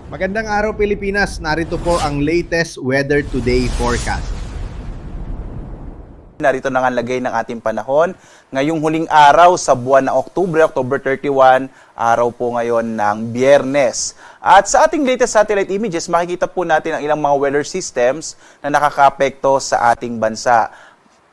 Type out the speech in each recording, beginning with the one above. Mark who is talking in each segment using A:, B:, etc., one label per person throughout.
A: Magandang araw Pilipinas, narito po ang latest Weather Today forecast.
B: Narito na nga ang lagay ng ating panahon. Ngayong huling araw sa buwan ng October 31, araw po ngayon ng Biyernes. At sa ating latest satellite images, makikita po natin ang ilang mga weather systems na nakakaapekto sa ating bansa.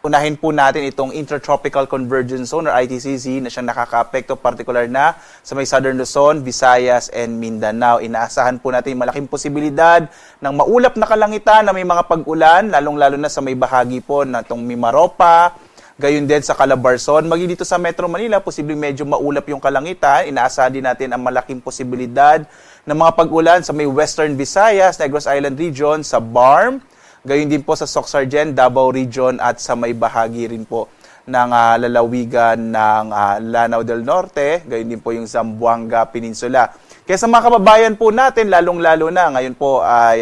B: Unahin po natin itong Intertropical Convergence Zone or ITCZ na siyang nakakaapekto particular na sa may Southern Luzon, Visayas, and Mindanao. Inaasahan po natin malaking posibilidad ng maulap na kalangitan na may mga pag-ulan, lalong-lalo na sa may bahagi po na itong Mimaropa, gayon din sa Calabarzon. Maging dito sa Metro Manila, posibleng medyo maulap yung kalangitan. Inaasahan din natin ang malaking posibilidad ng mga pag-ulan sa may Western Visayas, Negros Island Region, sa Barm, gayon din po sa Soc-Sargen, Davao Region at sa may bahagi rin po ng lalawigan ng Lanao del Norte, gayon din po yung Zamboanga Peninsula. Kaya sa mga kababayan po natin, lalong-lalo na, ngayon po ay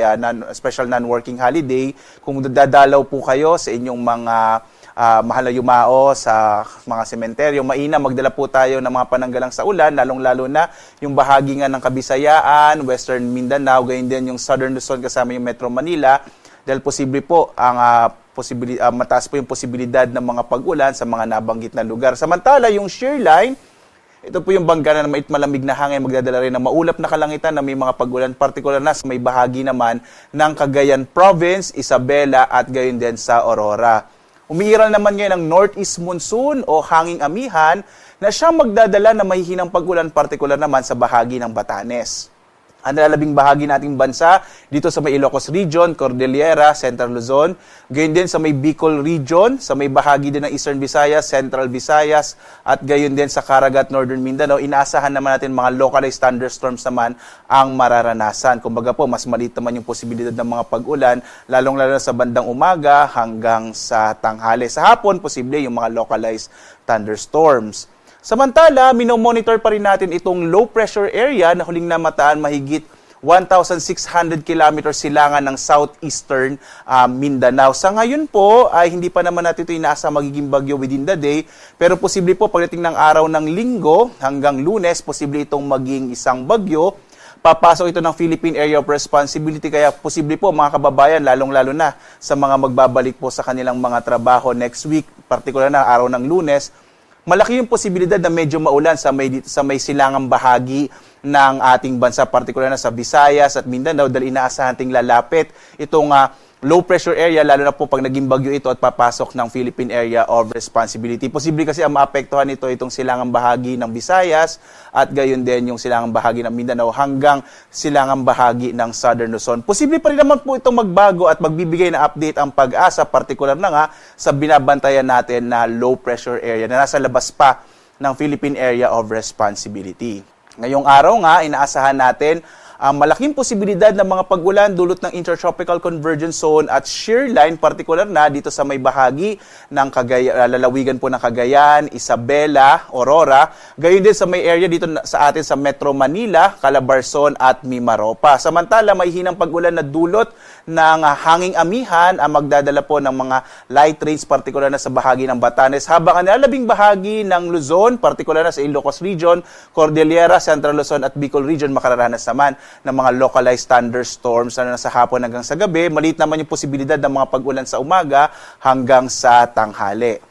B: special non-working holiday, kung dadalaw po kayo sa inyong mga mahal na yumao sa mga sementeryo, mainam magdala po tayo ng mga pananggalang sa ulan, lalong-lalo na yung bahagi nga ng Kabisayaan, Western Mindanao, gayon din yung Southern Luzon kasama yung Metro Manila, dahil posible po ang mataas po yung posibilidad ng mga pag-ulan sa mga nabanggit na lugar. Samantala, yung shear line, ito po yung bangga na mait malamig na hangin, magdadala rin ng maulap na kalangitan na may mga pag-ulan, partikular na sa may bahagi naman ng Cagayan Province, Isabela at gayon din sa Aurora. Umiiral naman ngayon ang northeast monsoon o hanging amihan na siyang magdadala ng mahihinang pag-ulan, partikular naman sa bahagi ng Batanes. Ang nalalabing bahagi nating bansa dito sa may Ilocos Region, Cordillera, Central Luzon, gayon din sa may Bicol Region, sa may bahagi din ng Eastern Visayas, Central Visayas, at gayon din sa Caraga at Northern Mindanao. Inaasahan naman natin mga localized thunderstorms naman ang mararanasan. Kumbaga po, mas maliit naman yung posibilidad ng mga pag-ulan, lalong-lalo sa bandang umaga hanggang sa tanghali. Sa hapon, posible yung mga localized thunderstorms. Samantala, minomonitor pa rin natin itong low pressure area na huling namataan mahigit 1,600 kilometers silangan ng southeastern Mindanao. Sa ngayon po, ay hindi pa naman natin ito inaasa magiging bagyo within the day, pero posible po pagdating ng araw ng Linggo hanggang Lunes, posible itong maging isang bagyo. Papasok ito ng Philippine Area of Responsibility, kaya posible po mga kababayan, lalong-lalo na sa mga magbabalik po sa kanilang mga trabaho next week, partikular na araw ng Lunes, malaki yung posibilidad na medyo maulan sa may silangang bahagi ng ating bansa, partikular na sa Visayas at Mindanao, dahil inaasahan nating lalapit itong low pressure area, lalo na po pag naging bagyo ito at papasok ng Philippine Area of Responsibility. Posible kasi ang maapektuhan nito itong silangang bahagi ng Visayas at gayon din yung silangang bahagi ng Mindanao hanggang silangang bahagi ng Southern Luzon. Posible pa rin naman po itong magbago at magbibigay na update ang Pag-asa, partikular na nga sa binabantayan natin na low pressure area na nasa labas pa ng Philippine Area of Responsibility. Ngayong araw nga, inaasahan natin ang malaking posibilidad ng mga pag-ulan dulot ng Intertropical Convergence Zone at shear line, partikular na dito sa may bahagi ng lalawigan po ng Cagayan, Isabela, Aurora, gayon din sa may area dito sa atin sa Metro Manila, Calabarzon at Mimaropa. Samantala, may hinang pag-ulan na dulot ng hanging amihan ang magdadala po ng mga light rains, partikular na sa bahagi ng Batanes, habang ang nalalabing bahagi ng Luzon, partikular na sa Ilocos Region, Cordillera, Central Luzon at Bicol Region, makararanas naman ng mga localized thunderstorms na sa hapon hanggang sa gabi. Maliit naman yung posibilidad ng mga pag-ulan sa umaga hanggang sa tanghali.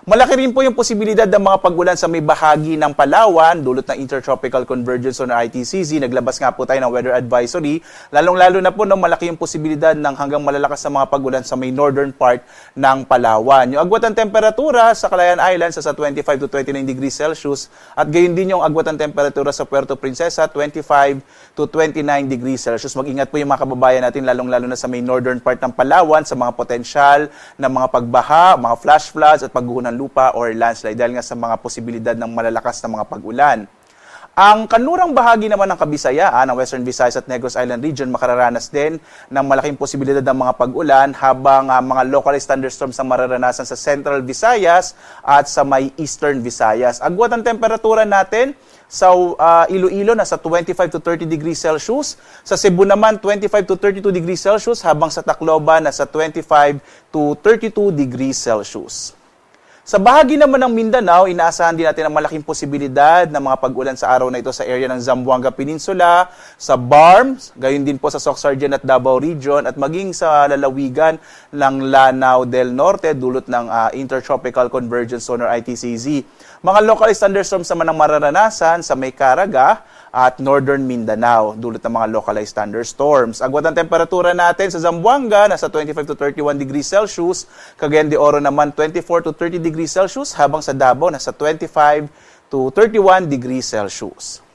B: Malaki rin po yung posibilidad ng mga pag-ulan sa may bahagi ng Palawan, dulot ng Intertropical Convergence Zone or ITCZ. Naglabas nga po tayo ng weather advisory. Lalong-lalo na po, malaki yung posibilidad ng hanggang malalakas na mga pag-ulan sa may northern part ng Palawan. Yung agwat ng temperatura sa Calayan Islands sa 25 to 29 degrees Celsius at gayon din yung agwat ng temperatura sa Puerto Princesa, 25 to 29 degrees Celsius. Mag-ingat po yung mga kababayan natin, lalong-lalo na sa may northern part ng Palawan, sa mga potensyal na mga pagbaha, mga flash floods at pagguho ng lupa or landslide dahil nga sa mga posibilidad ng malalakas na mga pag-ulan. Ang kanlurang bahagi naman ng Kabisayaan, ng Western Visayas at Negros Island Region, makararanas din ng malaking posibilidad ng mga pag-ulan, habang mga localized thunderstorms ang mararanasan sa Central Visayas at sa may Eastern Visayas. Agwat ang temperatura natin sa Iloilo nasa 25 to 30 degrees Celsius, sa Cebu naman 25 to 32 degrees Celsius, habang sa Tacloban nasa 25 to 32 degrees Celsius. Sa bahagi naman ng Mindanao, inaasahan din natin ang malaking posibilidad ng mga pag-ulan sa araw na ito sa area ng Zamboanga Peninsula, sa BARMS, gayon din po sa Sorsogon at Davao Region, at maging sa lalawigan ng Lanao del Norte, dulot ng Intertropical Convergence Zone or ITCZ. Mga localized thunderstorms naman ang mararanasan sa May Caraga at Northern Mindanao, dulot ng mga localized thunderstorms. Agwat ang temperatura natin sa Zamboanga, nasa 25 to 31 degrees Celsius. Cagayan de Oro naman, 24 to 30 degrees Celsius, habang sa Davao, nasa 25 to 31 degrees Celsius.